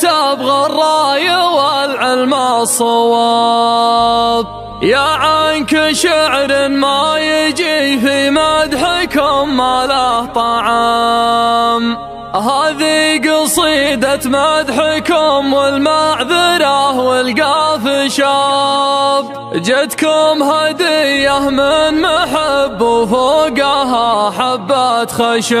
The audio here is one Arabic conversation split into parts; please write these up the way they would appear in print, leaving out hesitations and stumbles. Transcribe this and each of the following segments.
وتبغى الراي والعلم الصواب. يا عنك شعر ما يجي في مدحكم ما له طعام، هذه قصيدة مدحكم والمعذرة والقاف شاب. جتكم هدية من محب وفوقها حبة خشم.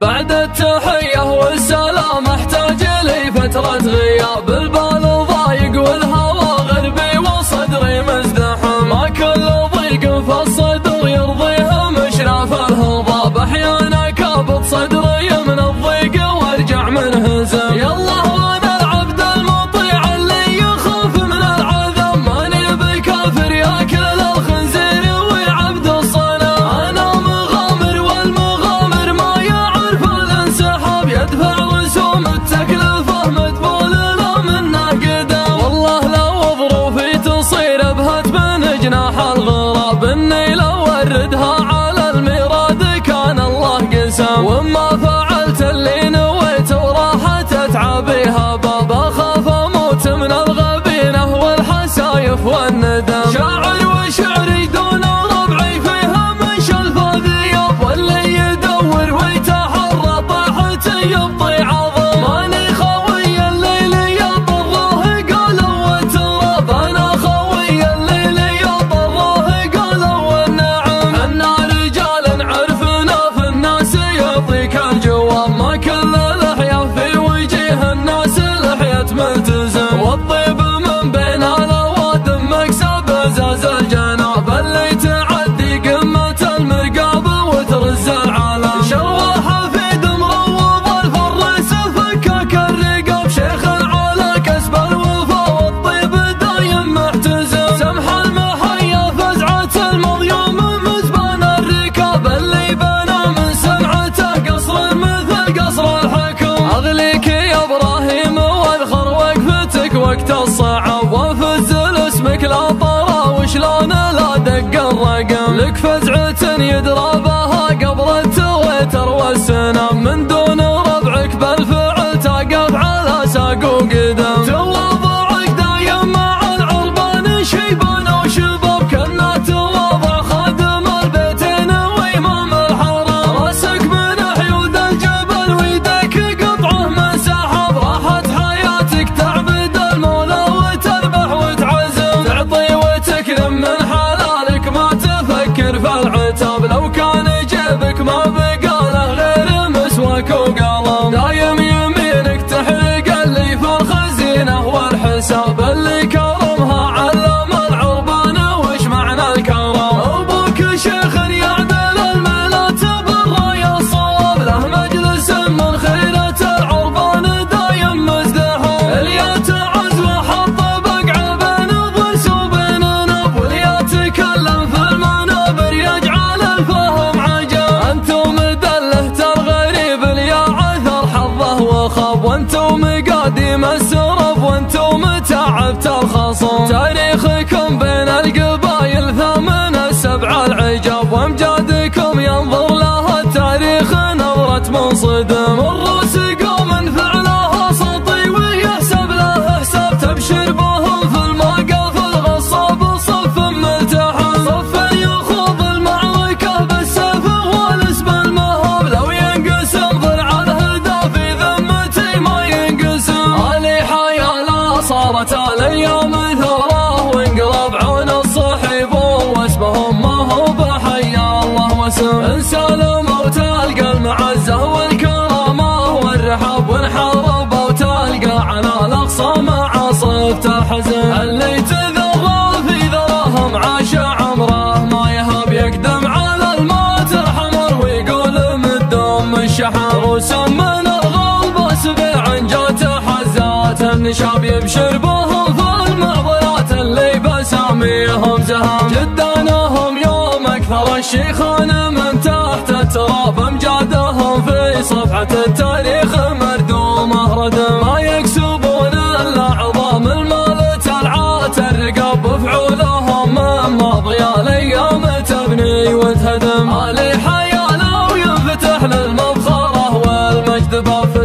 بعد التحية والسلام احتاج لي فترة غياب، البال ضايق والهوى غربي وصدري مزدحم. ما كل ضيق في الصدر يرضيه مشرف الهضاب، احيانا كابت صدري من الضيق وارجع منهزم. يلا وانا العبد المطيع اللي يخاف من العذاب، ماني بكافر ياكل الخنزير ويعبد الصنم. انا مغامر والمغامر ما يعرف الانسحاب، يدفع رسوم التكلفه مدفول له منه قدام. والله لو ظروفي تصير بهت من جناح الغراب، اني لو وردها على الميراد كان الله قسم. وما فعلت اللي نويت وراحت اتعابيها باب، اخاف اموت من الغبينه والحسايف والندم. شاعر وشعري دون ربعي فيها من شلف ذياب، واللي يدور ويتحرى طاحته يبطي عظم. ماني خوي الليل يضره قالوا والتراب، انا خوي الليل يضره قالوا والنعم. انا رجال عرفنا في الناس يعطيك الجواب، ما كل لحية في وجه الناس لحية ملتزم. والطيب من بين الأوادم مكسب زاز الجناب، اللي تعدي قمة المرقاب وترز العالم. شروح حفيد مروض الفرس فكك الرقاب، شيخ على كسب الوفا والطيب دايم محتزم. سمح المحيا فزعة المضيوم مزبان الركاب، اللي بنى من سمعته قصر مثل قصر الحكم. اغليك يا ابراهيم واذخر وقفتك وقت الصعب، وفزل اسمك لا طرى وشلون لا دق الرقم. لك فزعة يدرى بها قبل التويتر والسنام، من دون ربعك بالفعل تقف على ساق وقدم. تواضعك دايم مع العربان شيبان وشباب، كنا تواضع خادم البيتين وامام الحرم. راسك من حيود الجبل ويدك قطعه من سحاب، راحت حياتك تعبد المولى وتذبح وتعزم. تعطي وتكرم من حلالك ما تفكر في العتاب، لو كان جيبك ما بقى له غير مسواك وقلم. دايم يمينك تحرق اللي في الخزينه والحساب، اللي كرمها علم العربان وش معنى الكرم. ابوك شيخ يعدل الميلات بالراي الصواب، له مجلس من خيرة العربان دايم مزدحم. اللي يتعز وحط بقعه بين ضرس وبين نب، واللي يتكلم في المنابر يجعل الفهم عجب. انتم دلهت الغريب اللي عثر حظه وخاب، وانتم مقاديم السرب وانتم تعبت الخصم. تاريخكم بين القبايل ثمن السبع العجاب، وامجادكم ينظر لها التاريخ نظرة منصدم. الروس قوم فعلها سطي ويحسب له حساب، تبشر بهم في الموقف الغصاب صف ملتحم. صف يخوض المعركة بالسيف والاسم المهاب، لو ينقسم ضلع الهدى في ذمتي ما ينقسم. علي حيالا صارت الايام ثوره وانقلب عون الصحيب، واسمهم ما هو بحيا الله وسم. انسلموا تلقى المعزه والكرامه والرحاب، وانحارب وتلقى على الاقصى مع صفة الحزن. اللي تذرى في ذراهم عاش عمره ما يهاب، يقدم على الموت الحمر ويقول مدوم الشحن. روسم من الغلب سبيع جات حزات النشاب، يبشر بهم في المعضلات اللي بساميهم زهم. جدانهم يوم اكثر الشيخان من تحت التراب، امجادهم في صفحة التاريخ مردومه ردم. ما يكسبون الا عظام المال تلعات الرقاب، بفعولهم من ماضي الايام تبني وتهدم. علي حيانا وينفتح للمبخره والمجد باب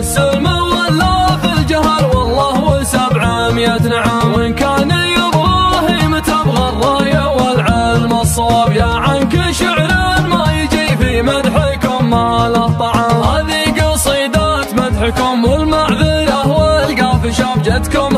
تحيتكم